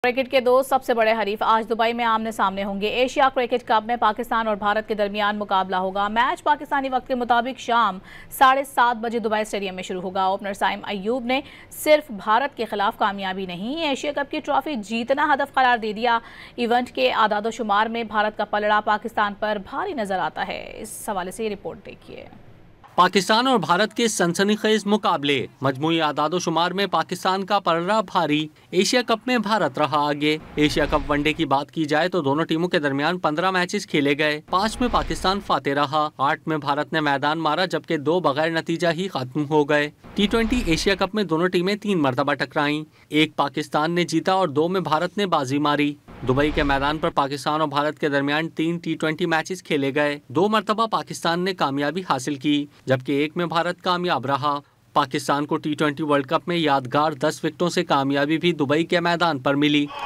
Cricket کے دو سب سے بڑے حریف آج دبئی میں آمنے سامنے ہوں گے۔ ایشیا کرکٹ کپ میں پاکستان اور بھارت کے درمیان مقابلہ ہوگا۔ میچ پاکستانی وقت کے مطابق شام 7:30 بجے دبئی اسٹیڈیم میں شروع ہوگا۔ اوپنر سائم ایوب نے صرف بھارت کے خلاف کامیابی نہیں، ایشیا کپ کی ٹرافی جیتنا ہدف قرار دے دیا۔ ایونٹ کے اعداد و شمار میں بھارت کا پلڑا پاکستان پر بھاری نظر آتا ہے۔ اس حوالے سے یہ رپورٹ دیکھیے۔ پاکستان اور بھارت کے سنسنی خیز مقابلے، مجموعی اعداد و شمار میں پاکستان کا پلڑا بھاری، ایشیا کپ میں بھارت رہا آگے۔ ایشیا کپ ون ڈے کی بات کی جائے تو دونوں ٹیموں کے درمیان 15 میچز کھیلے گئے، 5 میں پاکستان فاتح رہا، 8 میں بھارت نے میدان مارا جبکہ 2 بغیر نتیجہ ہی ختم ہو گئے۔ T20 ایشیا کپ میں دونوں ٹیمیں 3 مرتبہ ٹکرائیں، 1 پاکستان نے جیتا اور 2 میں بھارت نے بازی ماری۔ دبئی کے میدان پر پاکستان اور بھارت کے درمیان 3 T20 میچز کھیلے گئے، 2 مرتبہ پاکستان نے کامیابی حاصل کی جبکہ 1 میں بھارت کامیاب رہا۔ پاکستان کو T20 ورلڈ کپ میں یادگار 10 وکٹوں سے کامیابی بھی دبئی کے میدان پر ملی۔